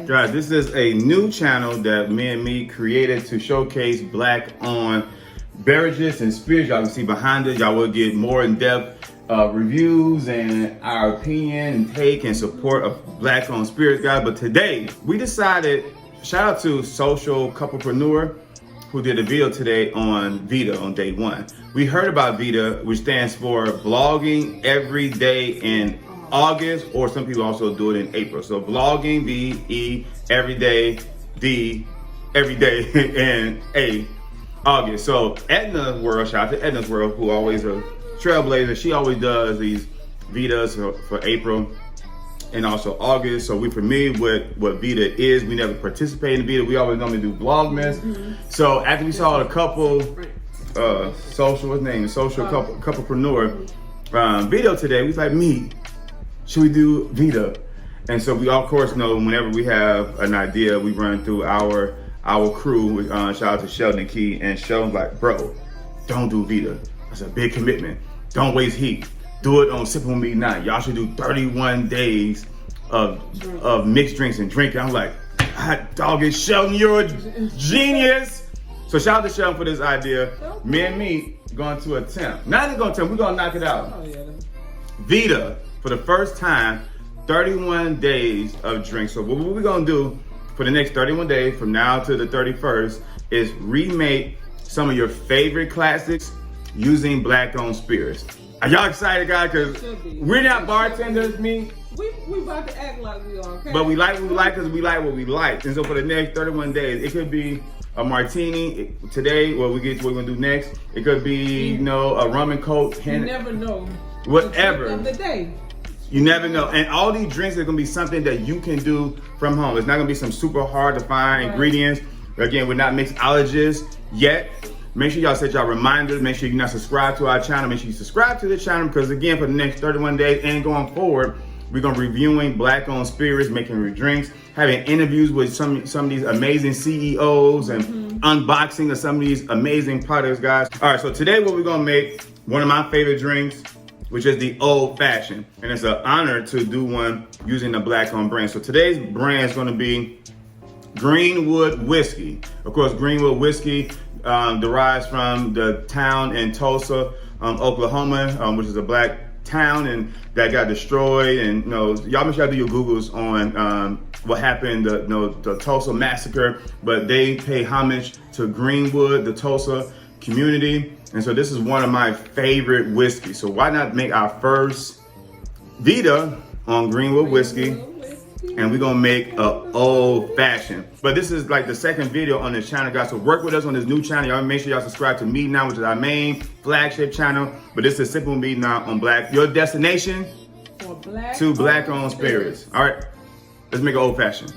Guys, this is a new channel that me and me created to showcase black-owned beverages and spirits. Y'all can see behind it. Y'all will get more in-depth reviews and our opinion and take and support of black-owned spirits, guys. But today, we decided, shout out to Social Couplepreneur, who did a video today on Veda on day one. We heard about Veda, which stands for vlogging every day in August, or some people also do it in April. So vlogging, V-E, every day, D, every day, and A, August. So Edna's World, shout out to Edna's World, who always a trailblazer. She always does these Vedas for April and also August. So we're familiar with what Veda is. We never participate in Veda. We always normally do Vlogmas. So after we saw the couple, social couplepreneur video today, we was like, should we do Veda? And so we of course know whenever we have an idea, we run through our crew. Shout out to Sheldon Key, and Sheldon's like, bro, don't do Veda. That's a big commitment. Don't waste heat. Do it on Sippin with Me night. Y'all should do 31 days of mixed drinks and drinking. I'm like, hot dog it, Sheldon, you're a genius. So shout out to Sheldon for this idea. Me and me going to attempt. Not even going to attempt, we're going to knock it out. Veda, for the first time, 31 days of drinks. So what we're going to do for the next 31 days, from now to the 31st, is remake some of your favorite classics using black-owned spirits. Are y'all excited, guys? Because we're not bartenders, me. We about to act like we are, okay? But we like what we like because we like what we like. And so for the next 31 days, it could be a martini. Today, what we're gonna do next, it could be, a rum and coke. You never know. Whatever. The drink of the day. You never know. And all these drinks are gonna be something that you can do from home. It's not gonna be some super hard to find ingredients. Again, we're not mixologists yet. Make sure y'all set y'all reminders. Make sure you're not subscribed to our channel. Make sure you subscribe to the channel, because again, for the next 31 days and going forward, we're gonna be reviewing black-owned spirits, making drinks, having interviews with some of these amazing CEOs, and unboxing of some of these amazing products, guys. All right, so today what we're gonna make, one of my favorite drinks, which is the Old Fashioned. And it's an honor to do one using the black-owned brand. So today's brand is gonna be Greenwood Whiskey. Of course, Greenwood Whiskey derives from the town in Tulsa, Oklahoma, which is a black town, and that got destroyed. And y'all make sure y'all do your Googles on what happened, the Tulsa massacre. But they pay homage to Greenwood, the Tulsa community. And so this is one of my favorite whiskeys. So why not make our first Veda on Greenwood Whiskey? And we're gonna make a Old Fashioned. But this is like the second video on this channel, guys. So work with us on this new channel. Y'all make sure y'all subscribe to Me Now, which is our main flagship channel. But this is Sippin with Me Now on Black. Your destination for black to black-owned spirits. All right, let's make an Old Fashioned.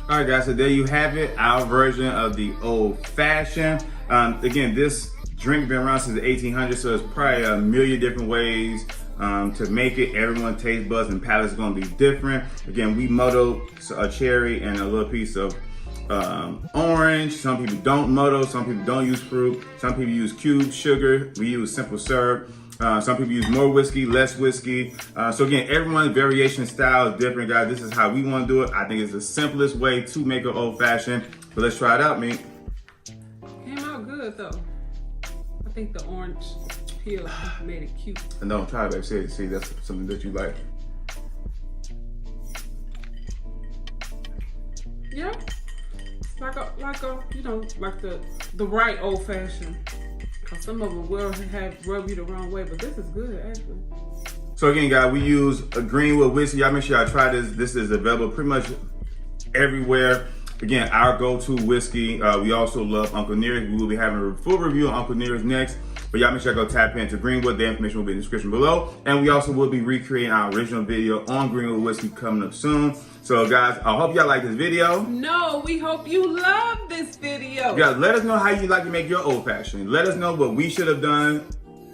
All right, guys, so there you have it, our version of the Old Fashioned. Again, this drink been around since the 1800s, so it's probably a million different ways to make it. Everyone's taste buds and palates is gonna be different. Again, we muddled a cherry and a little piece of orange. Some people don't muddle, some people don't use fruit, some people use cubed sugar. We use simple syrup. Some people use more whiskey, less whiskey. So again, everyone's variation style is different, guys. This is how we want to do it. I think it's the simplest way to make an old fashioned. But let's try it out, Mete. Came out good though. I think the orange peel made it cute. And don't try it, baby. See, that's something that you like. Yeah. It's like a, you know, like the right old fashioned. Cause some of them will rub you the wrong way, but this is good actually. So again, guys, we use a Greenwood Whiskey. Y'all make sure y'all try this. This is available pretty much everywhere. Again, our go-to whiskey. We also love Uncle Nearest. We will be having a full review on Uncle Nearest next. But y'all make sure y'all go tap into Greenwood. The information will be in the description below. And we also will be recreating our original video on Greenwood Whiskey coming up soon. So guys, I hope y'all like this video. No, we hope you love this video. Guys, let us know how you like to make your old fashioned. Let us know what we should have done.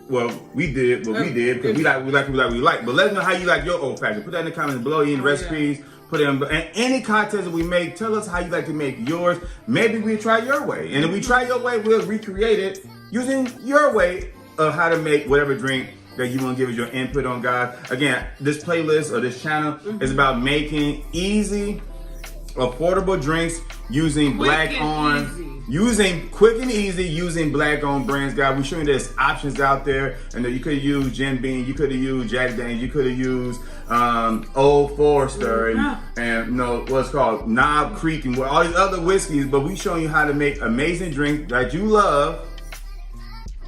Well, we did what we did because we like. But let us know how you like your old fashioned. Put that in the comments below. Any recipes. Yeah. Put it in, and any content that we make, tell us how you like to make yours. Maybe we try your way. And if we try your way, we'll recreate it using your way of how to make whatever drink that you want to give us your input on, guys. Again, this playlist or this channel is about making easy, affordable drinks using quick and easy using black-owned brands, guys. We show you there's options out there, and you could use Jim Beam, you could have used Jack Daniels, you could have used Old Forester, and you know what's called Knob Creek, and all these other whiskeys. But we showing you how to make amazing drinks that you love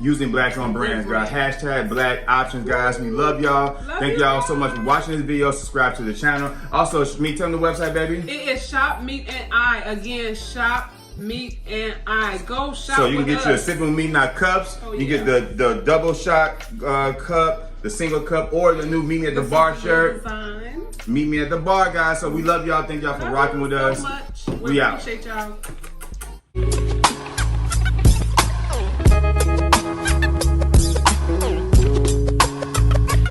using black-owned brands, guys. Hashtag black options, guys. We love y'all. Thank y'all so much for watching this video. Subscribe to the channel. Also, Mete, tell them the website, baby. It is Shop Mete and I. Again, Shop Mete and I. Go shop. So you can get your Sippin with Mete Not cups. You get the double shot cup, the single cup, or the new Meet Me at the Bar shirt. Design. Meet me at the bar, guys. So we love y'all. Thank y'all for rocking with us. So much. We out. Appreciate y'all.